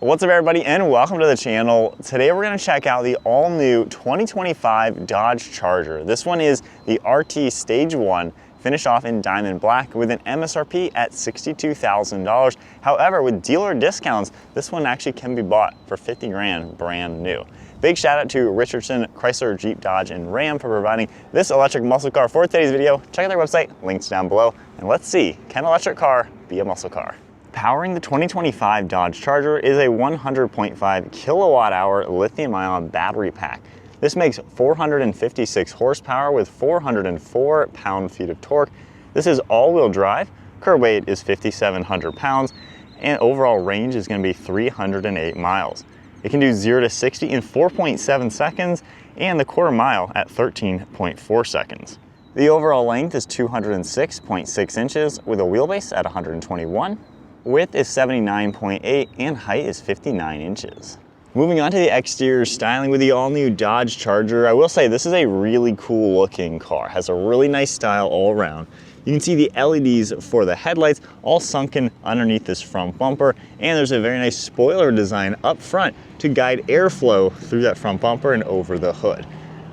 What's up everybody and welcome to the channel. Today we're going to check out the all-new 2025 Dodge Charger. This one is the RT Stage 1, finished off in diamond black with an MSRP at $62,000. However, with dealer discounts, this one actually can be bought for 50 grand brand new. Big shout out to Richardson, Chrysler, Jeep, Dodge, and Ram for providing this electric muscle car for today's video. Check out their website, links down below, and let's see, can an electric car be a muscle car? Powering the 2025 Dodge Charger is a 100.5 kilowatt-hour lithium-ion battery pack. This makes 456 horsepower with 404 pound-feet of torque. This is all-wheel drive, curb weight is 5,700 pounds, and overall range is going to be 308 miles. It can do 0 to 60 in 4.7 seconds and the quarter mile at 13.4 seconds. The overall length is 206.6 inches with a wheelbase at 121. Width is 79.8 and height is 59 inches. Moving on to the exterior styling with the all-new Dodge Charger, I will say this is a really cool looking car. It has a really nice style all around. You can see the LEDs for the headlights all sunken underneath this front bumper, and there's a very nice spoiler design up front to guide airflow through that front bumper and over the hood.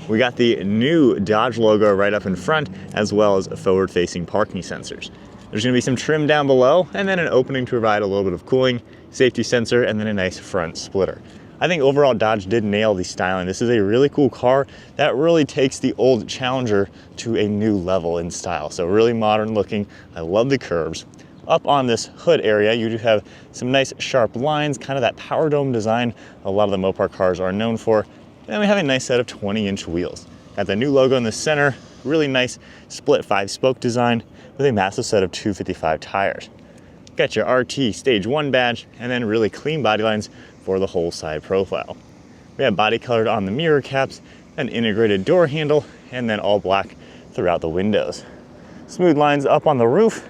We got the new Dodge logo right up in front, as well as forward-facing parking sensors. There's going to be some trim down below, and then an opening to provide a little bit of cooling, safety sensor, and then a nice front splitter. I think overall Dodge did nail the styling. This is a really cool car that really takes the old Challenger to a new level in style. So really modern looking. I love the curves. Up on this hood area, you do have some nice sharp lines, kind of that power dome design a lot of the Mopar cars are known for. And we have a nice set of 20-inch wheels. Got the new logo in the center, really nice split 5-spoke design with a massive set of 255 tires. Got your RT Stage 1 badge, and then really clean body lines for the whole side profile. We have body colored on the mirror caps, an integrated door handle, and then all black throughout the windows. Smooth lines up on the roof.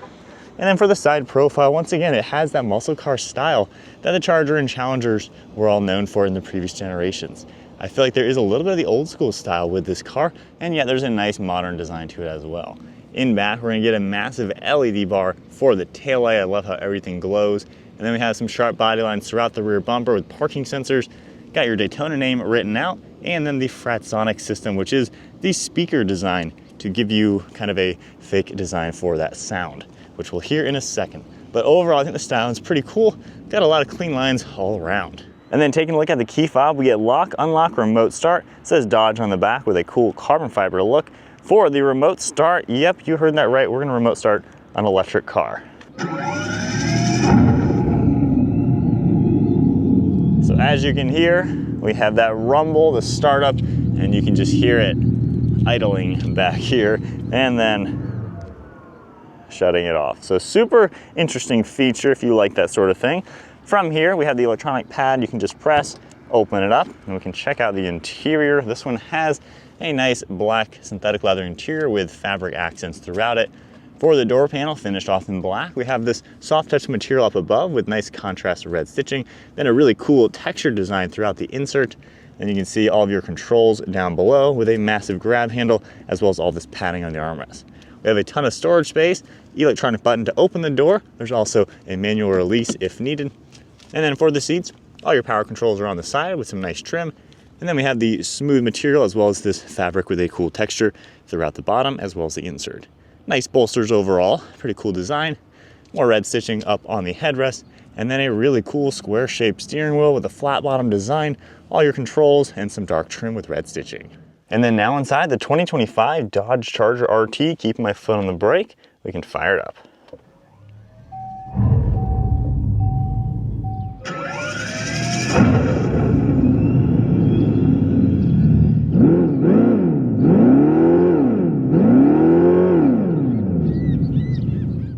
And then for the side profile, once again, it has that muscle car style that the Charger and Challengers were all known for in the previous generations. I feel like there is a little bit of the old school style with this car, and yet there's a nice modern design to it as well. In back, we're gonna get a massive LED bar for the taillight. I love how everything glows. And then we have some sharp body lines throughout the rear bumper with parking sensors. Got your Daytona name written out, and then the Fratsonic system, which is the speaker design to give you kind of a fake design for that sound, which we'll hear in a second. But overall, I think the styling is pretty cool. Got a lot of clean lines all around. And then taking a look at the key fob, we get lock, unlock, remote start. It says Dodge on the back with a cool carbon fiber look. For the remote start, yep, you heard that right. We're gonna remote start an electric car. So as you can hear, we have that rumble, the startup, and you can just hear it idling back here and then shutting it off. So super interesting feature if you like that sort of thing. From here, we have the electronic pad. You can just press, open it up, and we can check out the interior. This one has a nice black synthetic leather interior with fabric accents throughout it. For the door panel, finished off in black, we have this soft touch material up above with nice contrast red stitching, then a really cool texture design throughout the insert. And you can see all of your controls down below with a massive grab handle, as well as all this padding on the armrest. We have a ton of storage space, electronic button to open the door. There's also a manual release if needed. And then for the seats, all your power controls are on the side with some nice trim. And then we have the smooth material as well as this fabric with a cool texture throughout the bottom as well as the insert. Nice bolsters overall, pretty cool design. More red stitching up on the headrest, and then a really cool square shaped steering wheel with a flat bottom design, all your controls, and some dark trim with red stitching. And then now inside the 2025 Dodge Charger RT, keeping my foot on the brake, we can fire it up.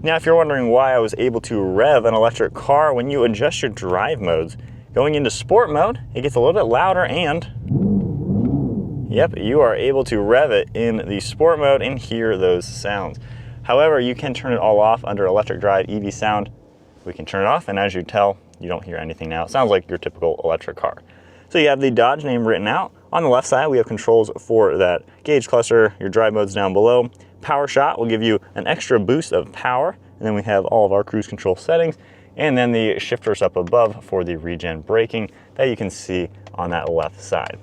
Now, if you're wondering why I was able to rev an electric car, when you adjust your drive modes, going into sport mode, it gets a little bit louder and, yep, you are able to rev it in the sport mode and hear those sounds. However, you can turn it all off under electric drive EV sound. We can turn it off, and as you tell, you don't hear anything now. It sounds like your typical electric car. So you have the Dodge name written out. On the left side, we have controls for that gauge cluster, your drive modes down below. Power shot will give you an extra boost of power. And then we have all of our cruise control settings. and then the shifters up above for the regen braking that you can see on that left side.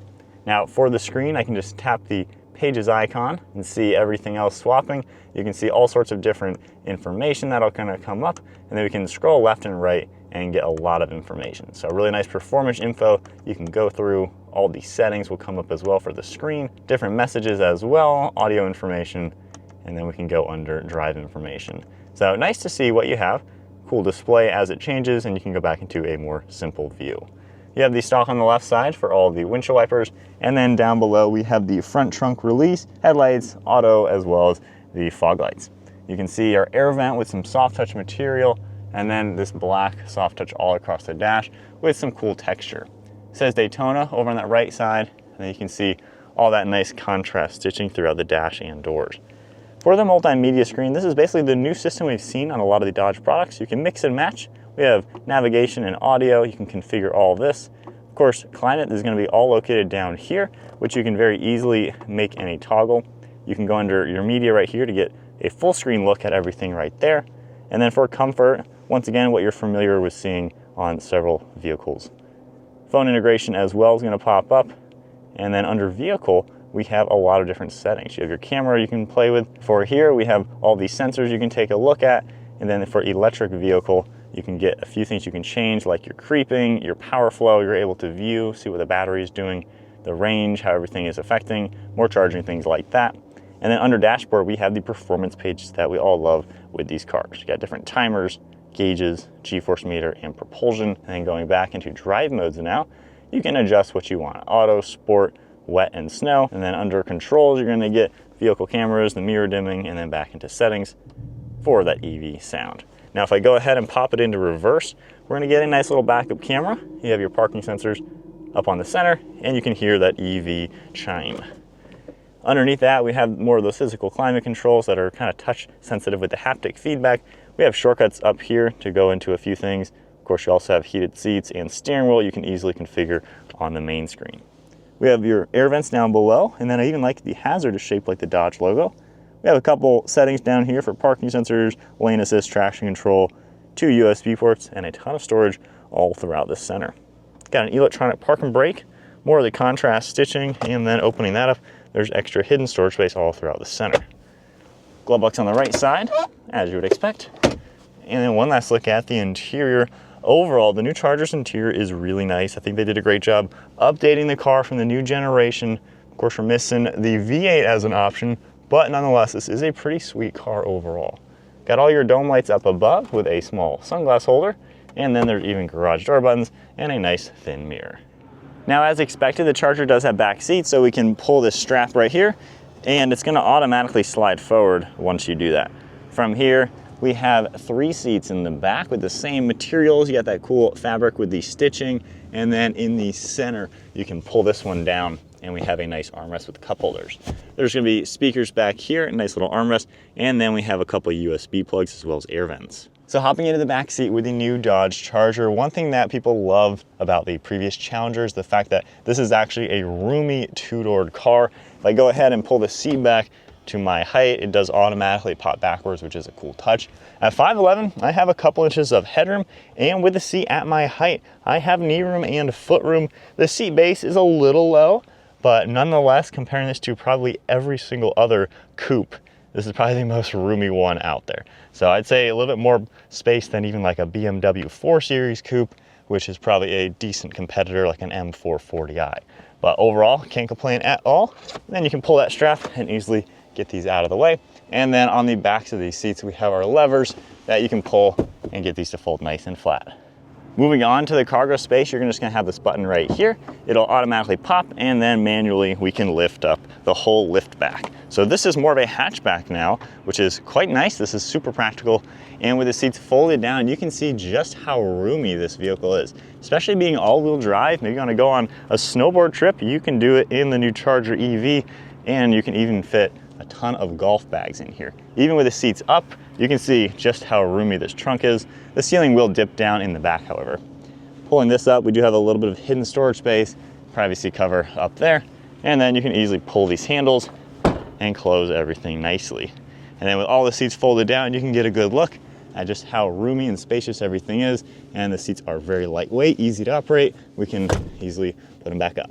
Now for the screen, I can just tap the Pages icon and see everything else swapping. You can see all sorts of different information that'll kind of come up, and then we can scroll left and right and get a lot of information. So really nice performance info. You can go through all the settings will come up as well for the screen, different messages as well, audio information, and then we can go under drive information. So nice to see what you have. Cool display as it changes, and you can go back into a more simple view. You have the stock on the left side for all the windshield wipers, and then down below we have the front trunk release, headlights, auto, as well as the fog lights. You can see our air vent with some soft touch material, and then this black soft touch all across the dash with some cool texture. It says Daytona over on that right side, and then you can see all that nice contrast stitching throughout the dash and doors. For the multimedia screen, this is basically the new system we've seen on a lot of the Dodge products. You can mix and match. We have navigation and audio. You can configure all of this. Of course, climate is going to be all located down here, which you can very easily make any toggle. You can go under your media right here to get a full screen look at everything right there. And then for comfort, once again, what you're familiar with seeing on several vehicles. Phone integration as well is going to pop up. And then under vehicle, we have a lot of different settings. You have your camera you can play with. For here, we have all these sensors you can take a look at. And then for electric vehicle, you can get a few things you can change, like your creeping, your power flow. You're able to view, see what the battery is doing, the range, how everything is affecting, more charging, things like that. And then under dashboard, we have the performance pages that we all love with these cars. You got different timers, gauges, G-force meter, and propulsion. And then going back into drive modes now, you can adjust what you want. Auto, sport, wet, and snow. And then under controls, you're gonna get vehicle cameras, the mirror dimming, and then back into settings for that EV sound. Now, if I go ahead and pop it into reverse, we're gonna get a nice little backup camera. You have your parking sensors up on the center, and you can hear that EV chime. Underneath that, we have more of those physical climate controls that are kind of touch sensitive with the haptic feedback. We have shortcuts up here to go into a few things. Of course, you also have heated seats and steering wheel you can easily configure on the main screen. We have your air vents down below, and then I even like the hazard is shaped like the Dodge logo. We have a couple settings down here for parking sensors, lane assist, traction control, 2 USB ports, and a ton of storage all throughout the center. Got an electronic park and brake, more of the contrast stitching, and then opening that up, there's extra hidden storage space all throughout the center. Glove box on the right side, as you would expect. And then one last look at the interior. Overall, the new Charger's interior is really nice. I think they did a great job updating the car from the new generation. Of course, we're missing the V8 as an option, but nonetheless, this is a pretty sweet car overall. Got all your dome lights up above with a small sunglass holder, and then there's even garage door buttons and a nice thin mirror. Now, as expected, the Charger does have back seats, so we can pull this strap right here, and it's gonna automatically slide forward once you do that. From here, we have 3 seats in the back with the same materials. You got that cool fabric with the stitching, and then in the center, you can pull this one down, and we have a nice armrest with cup holders. There's gonna be speakers back here, a nice little armrest, and then we have a couple of USB plugs as well as air vents. So hopping into the back seat with the new Dodge Charger, one thing that people love about the previous Challenger is the fact that this is actually a roomy 2-doored car. If I go ahead and pull the seat back to my height, it does automatically pop backwards, which is a cool touch. At 5'11", I have a couple inches of headroom, and with the seat at my height, I have knee room and foot room. The seat base is a little low, but nonetheless, comparing this to probably every single other coupe, this is probably the most roomy one out there. So I'd say a little bit more space than even like a BMW 4 Series coupe, which is probably a decent competitor like an M440i. But overall, can't complain at all. Then you can pull that strap and easily get these out of the way. And then on the backs of these seats, we have our levers that you can pull and get these to fold nice and flat. Moving on to the cargo space, you're just gonna have this button right here. It'll automatically pop, and then manually we can lift up the whole lift back. So this is more of a hatchback now, which is quite nice. This is super practical. And with the seats folded down, you can see just how roomy this vehicle is. Especially being all-wheel drive, maybe you wanna go on a snowboard trip, you can do it in the new Charger EV, and you can even fit a ton of golf bags in here. Even with the seats up, you can see just how roomy this trunk is. The ceiling will dip down in the back, however. Pulling this up, we do have a little bit of hidden storage space, privacy cover up there, and then you can easily pull these handles and close everything nicely. And then with all the seats folded down, you can get a good look at just how roomy and spacious everything is, and the seats are very lightweight, easy to operate. We can easily put them back up.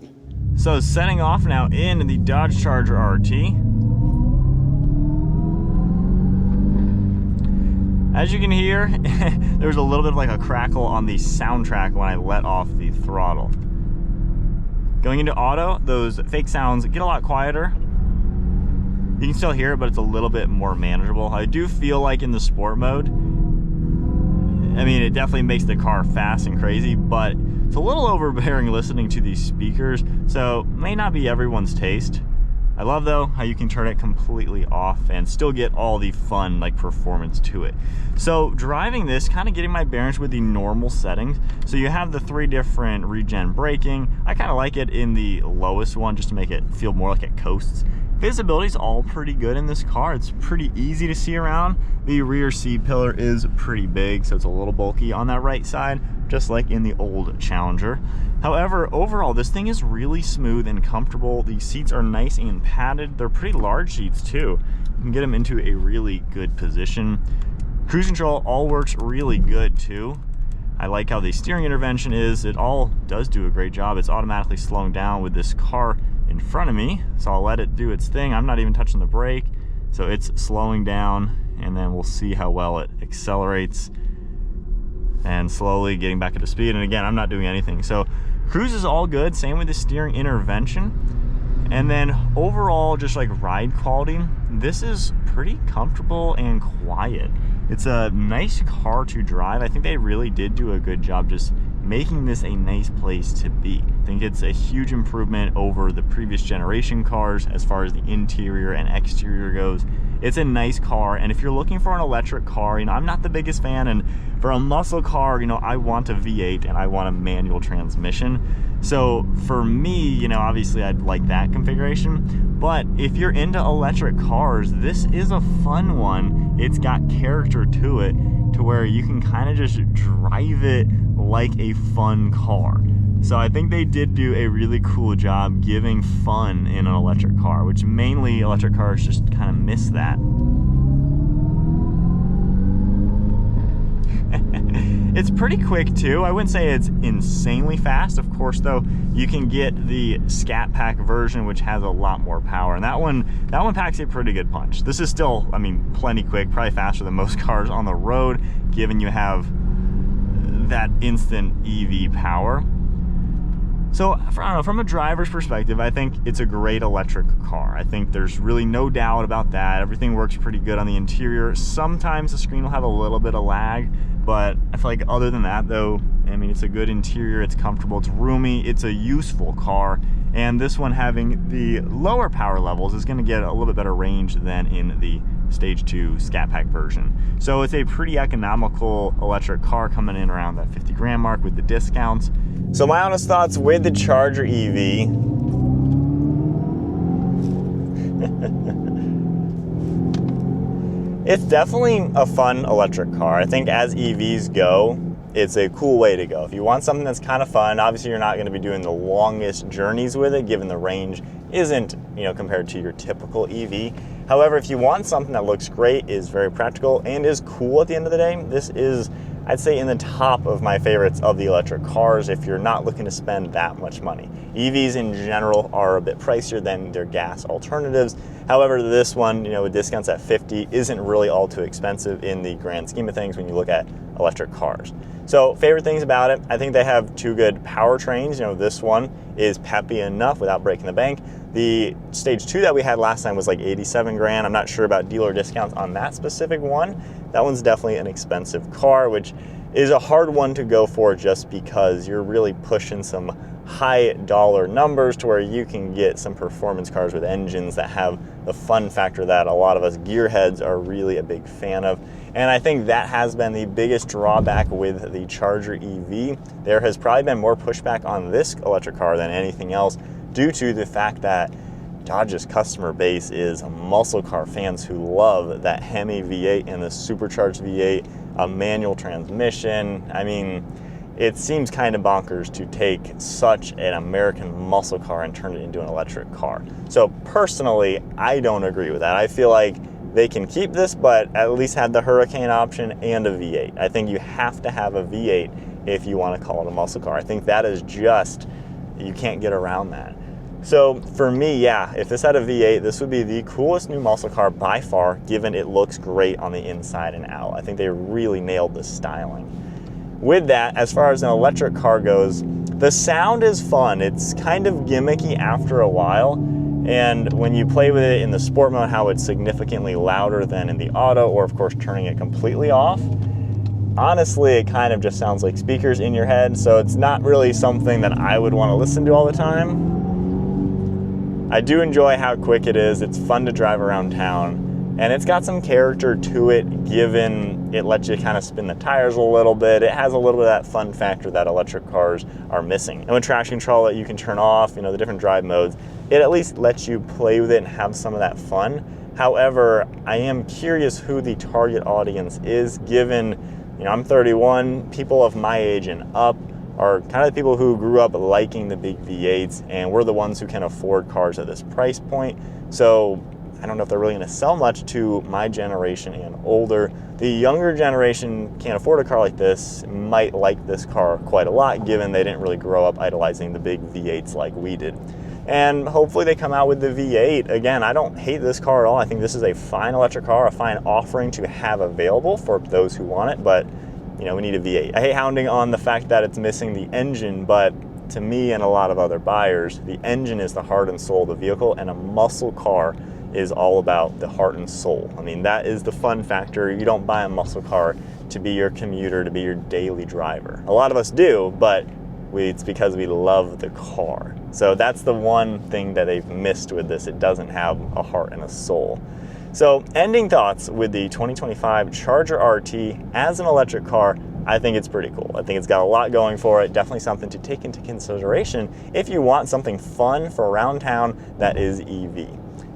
So setting off now in the Dodge Charger RT. As you can hear, there's a little bit of like a crackle on the soundtrack when I let off the throttle. Going into auto, those fake sounds get a lot quieter. You can still hear it, but it's a little bit more manageable. I do feel like in the sport mode, I mean, it definitely makes the car fast and crazy, but it's a little overbearing listening to these speakers, so may not be everyone's taste. I love though how you can turn it completely off and still get all the fun like performance to it. So driving this, kind of getting my bearings with the normal settings. So you have the 3 different regen braking. I kind of like it in the lowest one just to make it feel more like it coasts. Visibility is all pretty good in this car. It's pretty easy to see around. The rear seat pillar is pretty big, so it's a little bulky on that right side, just like in the old Challenger. However, overall, this thing is really smooth and comfortable. The seats are nice and padded. They're pretty large seats too. You can get them into a really good position. Cruise control all works really good too. I like how the steering intervention is. It all does do a great job. It's automatically slowing down with this car in front of me, so I'll let it do its thing. I'm not even touching the brake, so it's slowing down, and then we'll see how well it accelerates and slowly getting back into speed. And again, I'm not doing anything. So cruise is all good, same with the steering intervention. And then overall, just like ride quality, this is pretty comfortable and quiet. It's a nice car to drive. I think they really did do a good job just making this a nice place to be. I think it's a huge improvement over the previous generation cars as far as the interior and exterior goes. It's a nice car, and if you're looking for an electric car, you know, I'm not the biggest fan, and for a muscle car, you know, I want a V8 and I want a manual transmission. So for me, you know, obviously I'd like that configuration, but if you're into electric cars, this is a fun one. It's got character to it, to where you can kind of just drive it like a fun car. So I think they did do a really cool job giving fun in an electric car, which mainly electric cars just kind of miss that. It's pretty quick too. I wouldn't say it's insanely fast. Of course though, you can get the Scat Pack version, which has a lot more power, and that one packs a pretty good punch. This is still, I mean, plenty quick, probably faster than most cars on the road, given you have that instant EV power. So, I don't know, from a driver's perspective, I think it's a great electric car. I think there's really no doubt about that. Everything works pretty good on the interior. Sometimes the screen will have a little bit of lag, but I feel like other than that though, I mean, it's a good interior, it's comfortable, it's roomy, it's a useful car. And this one, having the lower power levels, is gonna get a little bit better range than in the Stage 2 Scat Pack version. So it's a pretty economical electric car, coming in around that 50 grand mark with the discounts. So my honest thoughts with the Charger EV. It's definitely a fun electric car. I think as EVs go, it's a cool way to go. If you want something that's kind of fun, obviously you're not going to be doing the longest journeys with it, given the range isn't, you know, compared to your typical EV. However, if you want something that looks great, is very practical, and is cool at the end of the day, this is, I'd say, in the top of my favorites of the electric cars if you're not looking to spend that much money. EVs in general are a bit pricier than their gas alternatives. However, this one, you know, with discounts at 50, isn't really all too expensive in the grand scheme of things when you look at electric cars. So favorite things about it, I think they have 2 good powertrains. You know, this one is peppy enough without breaking the bank. The Stage 2 that we had last time was like 87 grand. I'm not sure about dealer discounts on that specific one. That one's definitely an expensive car, which is a hard one to go for just because you're really pushing some high dollar numbers to where you can get some performance cars with engines that have the fun factor that a lot of us gearheads are really a big fan of. And I think that has been the biggest drawback with the Charger EV. There has probably been more pushback on this electric car than anything else, due to the fact that Dodge's customer base is muscle car fans who love that Hemi V8 and the supercharged V8, a manual transmission. I mean, it seems kind of bonkers to take such an American muscle car and turn it into an electric car. So personally, I don't agree with that. I feel like they can keep this, but at least have the Hurricane option and a V8. I think you have to have a V8 if you want to call it a muscle car. I think that is just, you can't get around that. So for me, yeah, if this had a V8, this would be the coolest new muscle car by far, given it looks great on the inside and out. I think they really nailed the styling. With that, as far as an electric car goes, the sound is fun. It's kind of gimmicky after a while, and when you play with it in the sport mode, how it's significantly louder than in the auto, or of course turning it completely off, honestly, it kind of just sounds like speakers in your head, so it's not really something that I would want to listen to all the time. I do enjoy how quick it is. It's fun to drive around town, and it's got some character to it, given it lets you kind of spin the tires a little bit. It has a little bit of that fun factor that electric cars are missing. And with traction control that you can turn off, you know, the different drive modes, it at least lets you play with it and have some of that fun. However, I am curious who the target audience is, given, you know, I'm 31, people of my age and up are kind of the people who grew up liking the big V8s, and we're the ones who can afford cars at this price point. So I don't know if they're really gonna sell much to my generation and older. The younger generation can't afford a car like this, might like this car quite a lot, given they didn't really grow up idolizing the big V8s like we did. And hopefully they come out with the V8. Again, I don't hate this car at all. I think this is a fine electric car, a fine offering to have available for those who want it, but you know, we need a V8. I hate hounding on the fact that it's missing the engine, but to me and a lot of other buyers, the engine is the heart and soul of the vehicle, and a muscle car is all about the heart and soul. I mean, that is the fun factor. You don't buy a muscle car to be your commuter, to be your daily driver. A lot of us do, but it's because we love the car. So that's the one thing that they've missed with this. It doesn't have a heart and a soul. So ending thoughts with the 2025 Charger RT as an electric car, I think it's pretty cool. I think it's got a lot going for it. Definitely something to take into consideration if you want something fun for around town that is EV.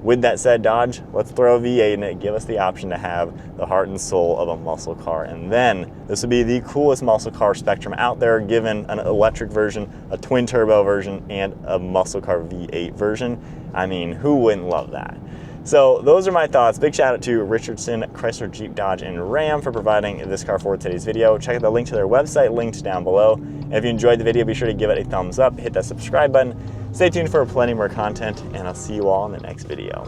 With that said, Dodge, let's throw a V8 in it. Give us the option to have the heart and soul of a muscle car. And then this would be the coolest muscle car spectrum out there, given an electric version, a twin turbo version, and a muscle car V8 version. I mean, who wouldn't love that? So those are my thoughts. Big shout out to Richardson, Chrysler, Jeep, Dodge, and Ram for providing this car for today's video. Check out the link to their website linked down below. And if you enjoyed the video, be sure to give it a thumbs up, hit that subscribe button. Stay tuned for plenty more content, and I'll see you all in the next video.